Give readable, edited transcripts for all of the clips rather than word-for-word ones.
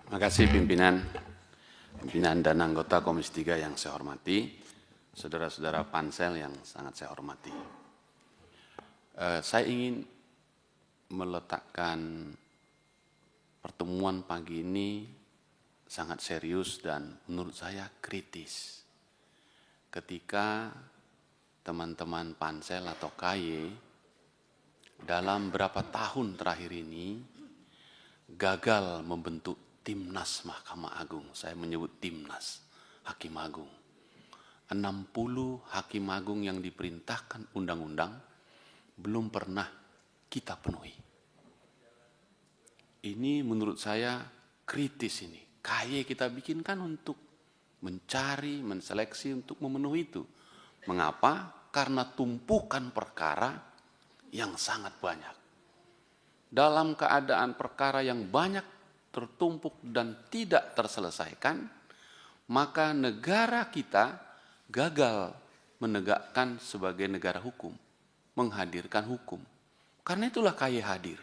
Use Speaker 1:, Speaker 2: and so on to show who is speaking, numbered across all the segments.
Speaker 1: Terima kasih pimpinan dan anggota Komisi 3 yang saya hormati, saudara-saudara pansel yang sangat saya hormati. Saya ingin meletakkan pertemuan pagi ini sangat serius dan menurut saya kritis. Ketika teman-teman pansel atau KY dalam berapa tahun terakhir ini gagal membentuk Timnas Mahkamah Agung. Saya menyebut Timnas Hakim Agung. 60 Hakim Agung yang diperintahkan undang-undang belum pernah kita penuhi. Ini menurut saya kritis ini. KY kita bikinkan untuk mencari, menseleksi untuk memenuhi itu. Mengapa? Karena tumpukan perkara yang sangat banyak. Dalam keadaan perkara yang banyak tertumpuk dan tidak terselesaikan, maka negara kita gagal menegakkan sebagai negara hukum, menghadirkan hukum. Karena itulah KY hadir.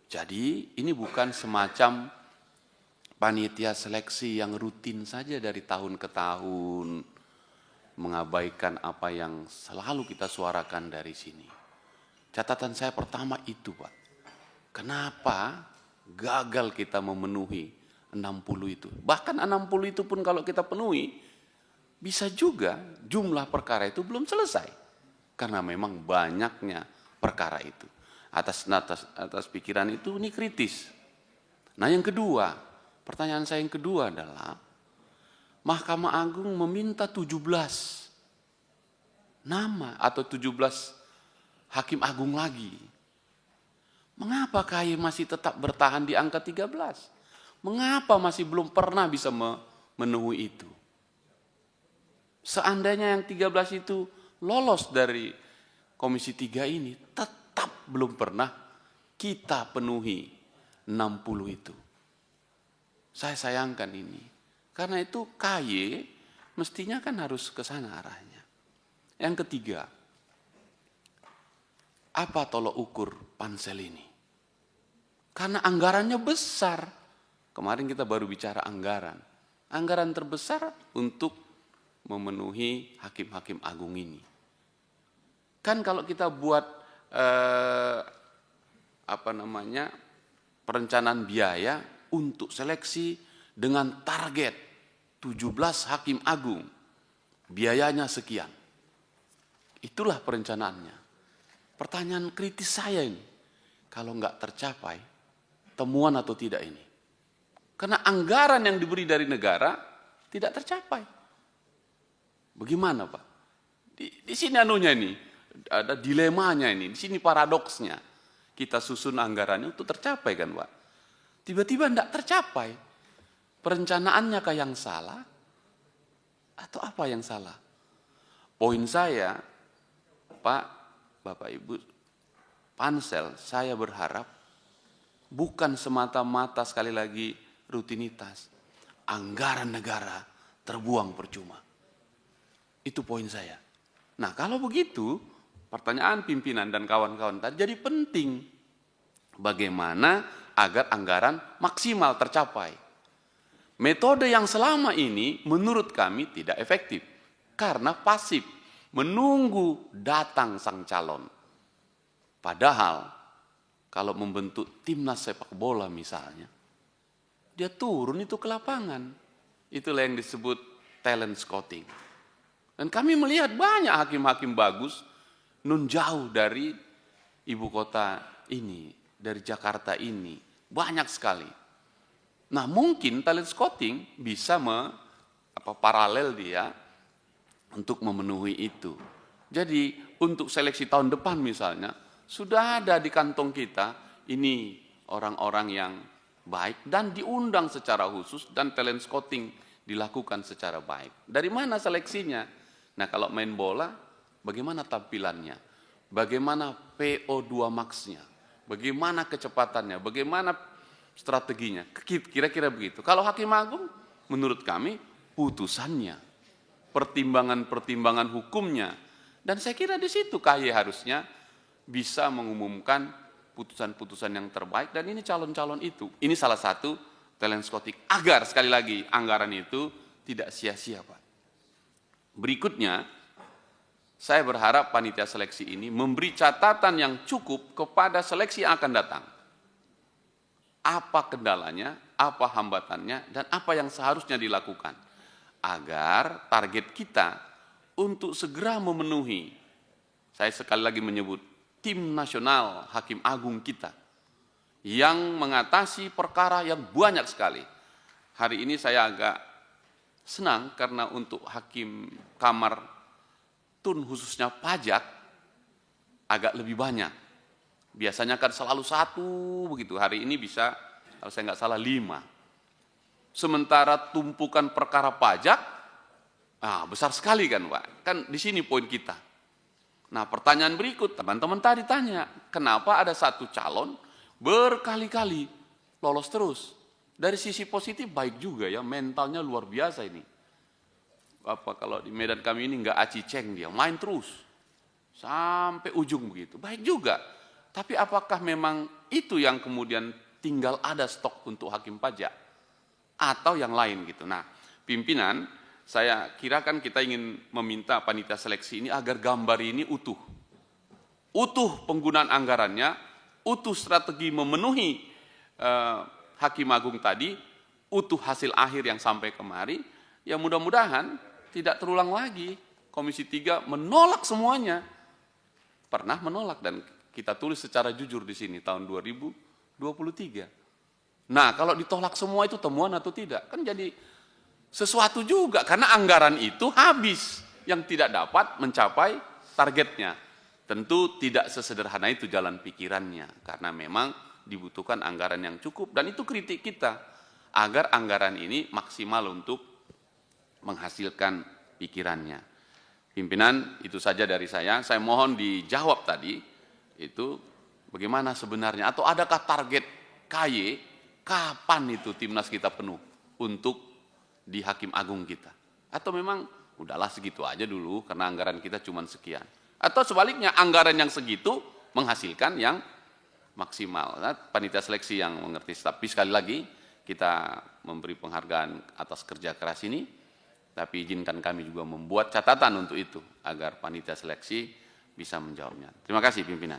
Speaker 1: Jadi ini bukan semacam panitia seleksi yang rutin saja dari tahun ke tahun, mengabaikan apa yang selalu kita suarakan dari sini. Catatan saya pertama itu, Pak. Kenapa gagal kita memenuhi 60 itu? Bahkan 60 itu pun kalau kita penuhi, bisa juga jumlah perkara itu belum selesai. Karena memang banyaknya perkara itu. Atas pikiran itu ini kritis. Nah yang kedua, pertanyaan saya yang kedua adalah, Mahkamah Agung meminta 17 nama atau 17 Hakim Agung lagi. Mengapa KY masih tetap bertahan di angka 13? Mengapa masih belum pernah bisa memenuhi itu? Seandainya yang 13 itu lolos dari Komisi 3 ini, tetap belum pernah kita penuhi 60 itu. Saya sayangkan ini. Karena itu KY mestinya kan harus ke sana arahnya. Yang ketiga, apa tolok ukur pansel ini? Karena anggarannya besar. Kemarin kita baru bicara anggaran. Anggaran terbesar untuk memenuhi hakim-hakim agung ini. Kan kalau kita buat perencanaan biaya untuk seleksi dengan target 17 hakim agung, biayanya sekian. Itulah perencanaannya. Pertanyaan kritis saya ini, kalau nggak tercapai, temuan atau tidak ini? Karena anggaran yang diberi dari negara tidak tercapai. Bagaimana, Pak? Di sini anunya ini, ada dilemanya ini, di sini paradoksnya. Kita susun anggarannya untuk tercapai kan, Pak? Tiba-tiba tidak tercapai. Perencanaannya kah yang salah? Atau apa yang salah? Poin saya, Pak, Bapak Ibu, pansel, saya berharap bukan semata-mata sekali lagi rutinitas. Anggaran negara terbuang percuma. Itu poin saya. Nah kalau begitu, pertanyaan pimpinan dan kawan-kawan tadi jadi penting. Bagaimana agar anggaran maksimal tercapai. Metode yang selama ini menurut kami tidak efektif. Karena pasif, menunggu datang sang calon. Padahal kalau membentuk timnas sepak bola misalnya, dia turun itu ke lapangan. Itulah yang disebut talent scouting. Dan kami melihat banyak hakim-hakim bagus nun jauh dari ibu kota ini, dari Jakarta ini. Banyak sekali. Nah mungkin talent scouting bisa paralel dia untuk memenuhi itu. Jadi untuk seleksi tahun depan misalnya, sudah ada di kantong kita, ini orang-orang yang baik dan diundang secara khusus dan talent scouting dilakukan secara baik. Dari mana seleksinya? Nah kalau main bola, bagaimana tampilannya? Bagaimana PO2 max-nya? Bagaimana kecepatannya? Bagaimana strateginya? Kira-kira begitu. Kalau Hakim Agung, menurut kami, putusannya, pertimbangan-pertimbangan hukumnya. Dan saya kira di situ KY harusnya bisa mengumumkan putusan-putusan yang terbaik, dan ini calon-calon itu. Ini salah satu teleskotik, agar sekali lagi anggaran itu tidak sia-sia, Pak. Berikutnya, saya berharap panitia seleksi ini memberi catatan yang cukup kepada seleksi yang akan datang. Apa kendalanya, apa hambatannya, dan apa yang seharusnya dilakukan. Agar target kita untuk segera memenuhi, saya sekali lagi menyebut, tim nasional Hakim Agung kita, yang mengatasi perkara yang banyak sekali. Hari ini saya agak senang karena untuk Hakim Kamar Tun khususnya pajak agak lebih banyak. Biasanya kan selalu 1 begitu, hari ini bisa kalau saya nggak salah 5. Sementara tumpukan perkara pajak besar sekali kan, Pak. Kan di sini poin kita. Nah, pertanyaan berikut, teman-teman tadi tanya, kenapa ada satu calon berkali-kali lolos terus? Dari sisi positif baik juga ya, mentalnya luar biasa ini. Apa kalau di Medan kami ini nggak aciceng dia, main terus sampai ujung begitu, baik juga. Tapi apakah memang itu yang kemudian tinggal ada stok untuk hakim pajak atau yang lain gitu? Nah, pimpinan, saya kira kan kita ingin meminta panitia seleksi ini agar gambar ini utuh penggunaan anggarannya, utuh strategi memenuhi Hakim Agung tadi, utuh hasil akhir yang sampai kemari, ya mudah-mudahan tidak terulang lagi. Komisi 3 menolak semuanya. Pernah menolak dan kita tulis secara jujur di sini tahun 2023. Nah, kalau ditolak semua itu temuan atau tidak? Kan jadi sesuatu juga, karena anggaran itu habis yang tidak dapat mencapai targetnya. Tentu tidak sesederhana itu jalan pikirannya, karena memang dibutuhkan anggaran yang cukup, dan itu kritik kita, agar anggaran ini maksimal untuk menghasilkan pikirannya. Pimpinan, itu saja dari saya mohon dijawab tadi, itu bagaimana sebenarnya, atau adakah target KY, kapan itu Timnas kita penuh untuk di Hakim Agung kita, atau memang udahlah segitu aja dulu karena anggaran kita cuma sekian, atau sebaliknya anggaran yang segitu menghasilkan yang maksimal. Nah, panitia seleksi yang mengerti. Tapi sekali lagi kita memberi penghargaan atas kerja keras ini, tapi izinkan kami juga membuat catatan untuk itu agar panitia seleksi bisa menjawabnya. Terima kasih pimpinan.